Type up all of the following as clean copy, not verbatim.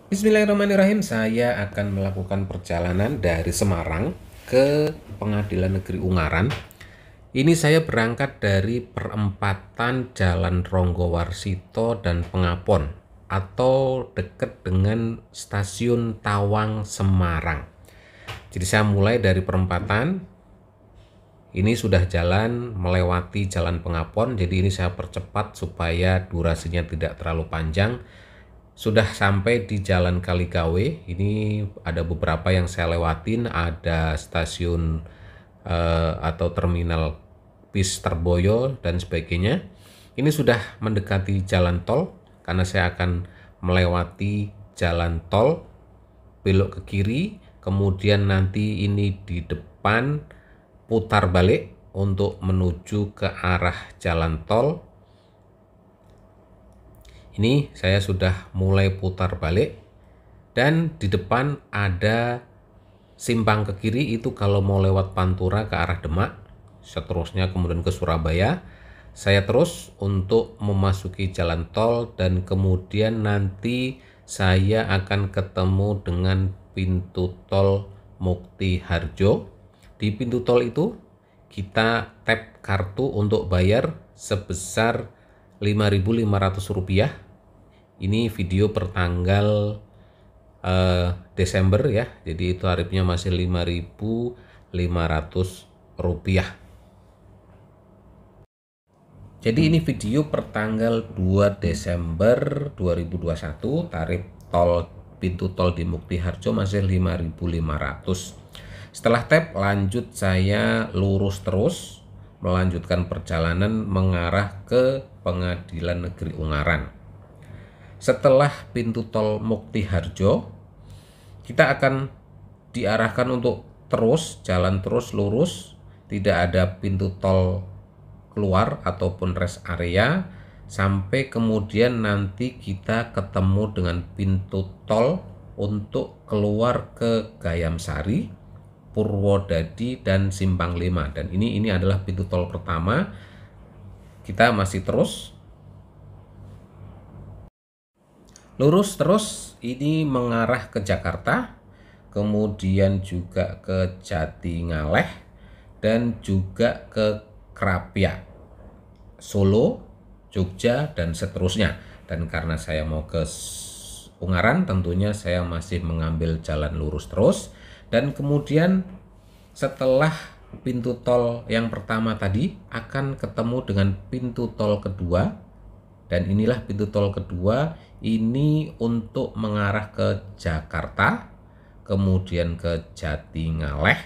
Bismillahirrahmanirrahim. Saya akan melakukan perjalanan dari Semarang ke Pengadilan Negeri Ungaran. Ini saya berangkat dari perempatan Jalan Ronggowarsito dan Pengapon atau dekat dengan Stasiun Tawang Semarang. Jadi saya mulai dari perempatan. Ini sudah jalan melewati Jalan Pengapon, jadi ini saya percepat supaya durasinya tidak terlalu panjang. Sudah sampai di Jalan Kaligawe. Ini ada beberapa yang saya lewatin, ada stasiun atau terminal bis Terboyo dan sebagainya. Ini sudah mendekati jalan tol karena saya akan melewati jalan tol, belok ke kiri, kemudian nanti ini di depan putar balik untuk menuju ke arah jalan tol. Ini saya sudah mulai putar balik dan di depan ada simpang ke kiri, itu kalau mau lewat Pantura ke arah Demak, seterusnya kemudian ke Surabaya. Saya terus untuk memasuki jalan tol dan kemudian nanti saya akan ketemu dengan pintu tol Mukti Harjo. Di pintu tol itu kita tap kartu untuk bayar sebesar Rp5.500. Ini video per tanggal Desember ya, jadi itu tarifnya masih Rp5.500. Jadi ini video per tanggal 2 Desember 2021, tarif tol pintu tol di Mukti Harjo masih Rp5.500. Setelah tap lanjut, saya lurus terus melanjutkan perjalanan mengarah ke Pengadilan Negeri Ungaran. Setelah pintu tol Mukti Harjo, kita akan diarahkan untuk terus jalan terus lurus, tidak ada pintu tol keluar ataupun rest area, sampai kemudian nanti kita ketemu dengan pintu tol untuk keluar ke Gayamsari, Purwodadi dan Simpang 5. Dan ini adalah pintu tol pertama. Kita masih terus lurus terus, ini mengarah ke Jakarta, kemudian juga ke Jatingaleh dan juga ke Krapia, Solo, Jogja dan seterusnya. Dan karena saya mau ke Ungaran, tentunya saya masih mengambil jalan lurus terus. Dan kemudian setelah pintu tol yang pertama tadi akan ketemu dengan pintu tol kedua. Dan inilah pintu tol kedua, ini untuk mengarah ke Jakarta, kemudian ke Jatingaleh.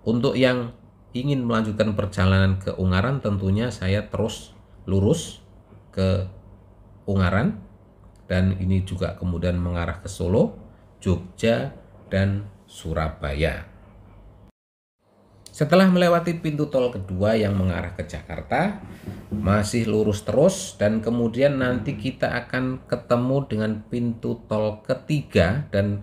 Untuk yang ingin melanjutkan perjalanan ke Ungaran, tentunya saya terus lurus ke Ungaran. Dan ini juga kemudian mengarah ke Solo, Jogja, dan Surabaya. Setelah melewati pintu tol kedua yang mengarah ke Jakarta, masih lurus terus dan kemudian nanti kita akan ketemu dengan pintu tol ketiga. Dan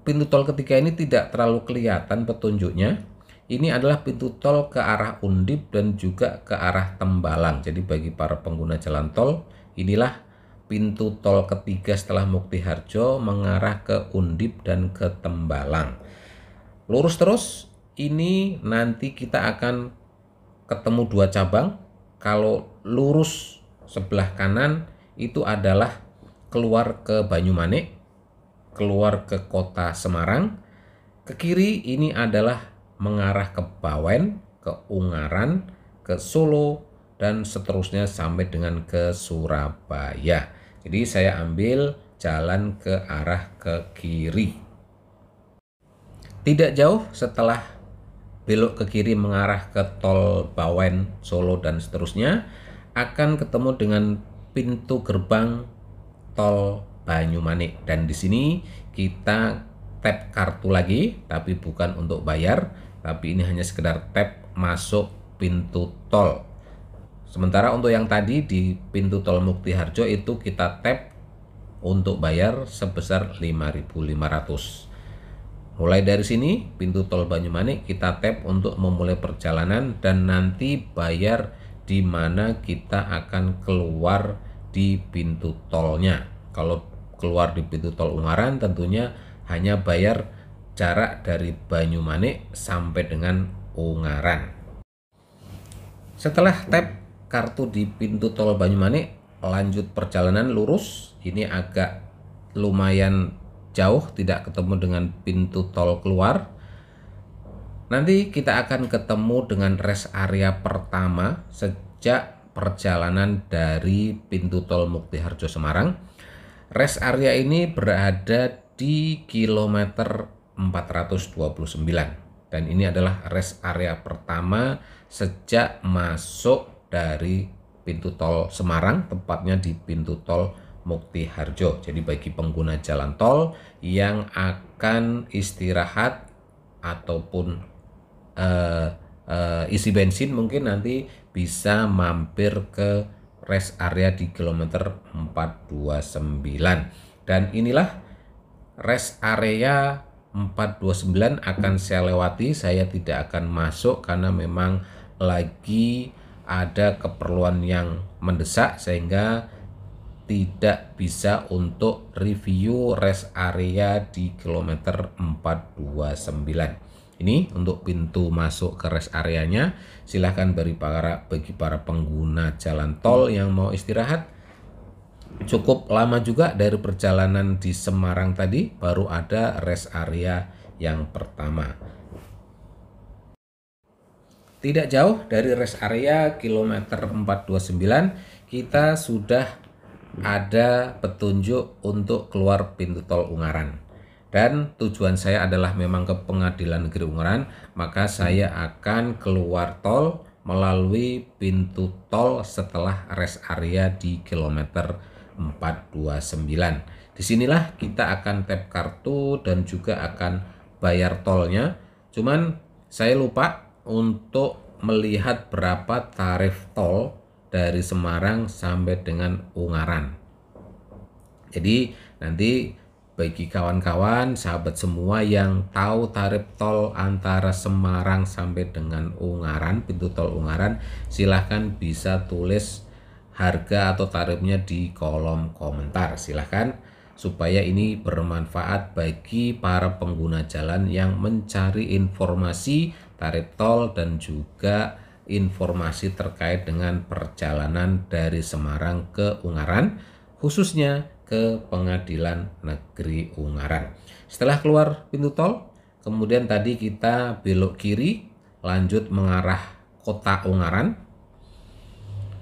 pintu tol ketiga ini tidak terlalu kelihatan petunjuknya. Ini adalah pintu tol ke arah Undip dan juga ke arah Tembalang. Jadi bagi para pengguna jalan tol, inilah pintu tol ketiga setelah Mukti Harjo mengarah ke Undip dan ke Tembalang. Lurus terus, ini nanti kita akan ketemu dua cabang. Kalau lurus sebelah kanan itu adalah keluar ke Banyumanik, keluar ke kota Semarang. Ke kiri ini adalah mengarah ke Bawen, ke Ungaran, ke Solo, dan seterusnya sampai dengan ke Surabaya. Jadi saya ambil jalan ke arah ke kiri. Tidak jauh setelah belok ke kiri mengarah ke tol Bawen, Solo, dan seterusnya, akan ketemu dengan pintu gerbang tol Banyumanik. Dan di sini kita tap kartu lagi, tapi bukan untuk bayar, tapi ini hanya sekedar tap masuk pintu tol. Sementara untuk yang tadi di pintu tol Mukti Harjo itu kita tap untuk bayar sebesar Rp5.500. Mulai dari sini, pintu tol Banyumanik, kita tap untuk memulai perjalanan dan nanti bayar di mana kita akan keluar di pintu tolnya. Kalau keluar di pintu tol Ungaran tentunya hanya bayar jarak dari Banyumanik sampai dengan Ungaran. Setelah tap kartu di pintu tol Banyumanik, lanjut perjalanan lurus. Ini agak lumayan jauh, tidak ketemu dengan pintu tol keluar. Nanti kita akan ketemu dengan rest area pertama sejak perjalanan dari pintu tol Muktiharjo Semarang. Rest area ini berada di kilometer 429 dan ini adalah rest area pertama sejak masuk dari pintu tol Semarang, tepatnya di pintu tol Muktiharjo. Jadi bagi pengguna jalan tol yang akan istirahat ataupun isi bensin, mungkin nanti bisa mampir ke rest area di kilometer 429. Dan inilah rest area 429 akan saya lewati. Saya tidak akan masuk karena memang lagi ada keperluan yang mendesak sehingga tidak bisa untuk review rest area di kilometer 429. Ini untuk pintu masuk ke rest areanya. Silahkan bagi para pengguna jalan tol yang mau istirahat. Cukup lama juga dari perjalanan di Semarang tadi, baru ada rest area yang pertama. Tidak jauh dari rest area kilometer 429, kita sudah ada petunjuk untuk keluar pintu tol Ungaran. Dan tujuan saya adalah memang ke Pengadilan Negeri Ungaran, maka saya akan keluar tol melalui pintu tol setelah rest area di kilometer 429. Disinilah kita akan tap kartu dan juga akan bayar tolnya. Cuman saya lupa untuk melihat berapa tarif tol dari Semarang sampai dengan Ungaran. Jadi nanti bagi kawan-kawan, sahabat semua yang tahu tarif tol antara Semarang sampai dengan Ungaran, pintu tol Ungaran, silahkan bisa tulis harga atau tarifnya di kolom komentar. Silahkan, supaya ini bermanfaat bagi para pengguna jalan yang mencari informasi tarif tol dan juga informasi terkait dengan perjalanan dari Semarang ke Ungaran, khususnya ke Pengadilan Negeri Ungaran. Setelah keluar pintu tol, kemudian tadi kita belok kiri, lanjut mengarah kota Ungaran.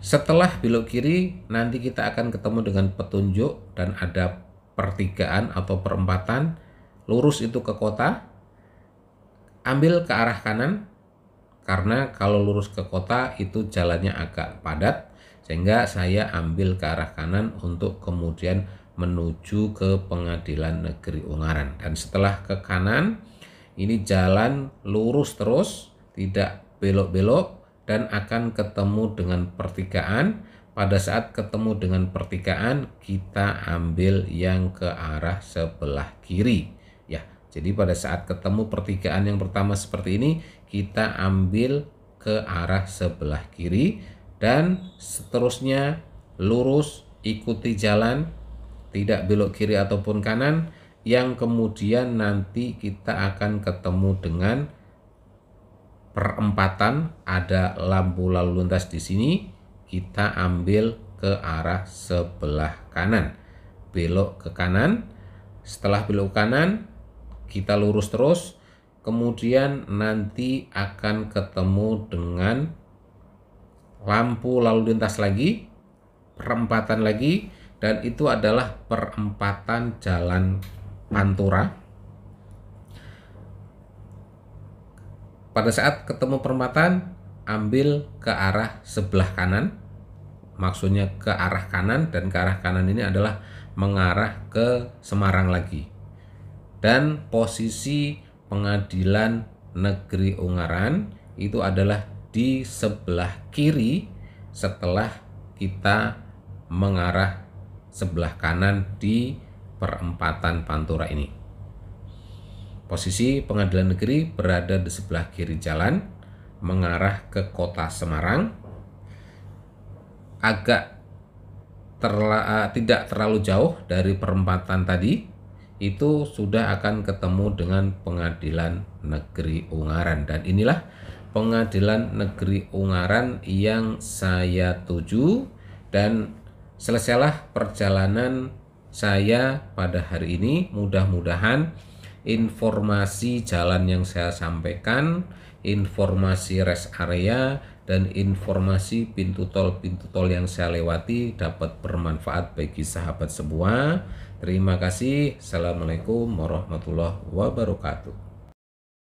Setelah belok kiri, nanti kita akan ketemu dengan petunjuk dan ada pertigaan atau perempatan, lurus itu ke kota, ambil ke arah kanan, karena kalau lurus ke kota itu jalannya agak padat, sehingga saya ambil ke arah kanan untuk kemudian menuju ke Pengadilan Negeri Ungaran. Dan setelah ke kanan, ini jalan lurus terus, tidak belok-belok, dan akan ketemu dengan pertigaan. Pada saat ketemu dengan pertigaan, kita ambil yang ke arah sebelah kiri. Ya, jadi pada saat ketemu pertigaan yang pertama seperti ini, kita ambil ke arah sebelah kiri dan seterusnya lurus, ikuti jalan, tidak belok kiri ataupun kanan, yang kemudian nanti kita akan ketemu dengan perempatan, ada lampu lalu lintas di sini, kita ambil ke arah sebelah kanan, belok ke kanan. Setelah belok ke kanan, kita lurus terus, kemudian nanti akan ketemu dengan lampu lalu lintas lagi, perempatan lagi, dan itu adalah perempatan Jalan Pantura. Pada saat ketemu perempatan, ambil ke arah sebelah kanan, maksudnya ke arah kanan, dan ke arah kanan ini adalah mengarah ke Semarang lagi. Dan posisi Pengadilan Negeri Ungaran itu adalah di sebelah kiri setelah kita mengarah sebelah kanan di perempatan Pantura ini. Posisi Pengadilan Negeri berada di sebelah kiri jalan mengarah ke kota Semarang. Agak tidak terlalu jauh dari perempatan tadi, itu sudah akan ketemu dengan Pengadilan Negeri Ungaran. Dan inilah Pengadilan Negeri Ungaran yang saya tuju, dan selesailah perjalanan saya pada hari ini. Mudah-mudahan informasi jalan yang saya sampaikan, informasi rest area, dan informasi pintu tol yang saya lewati dapat bermanfaat bagi sahabat semua. Terima kasih. Assalamualaikum warahmatullahi wabarakatuh.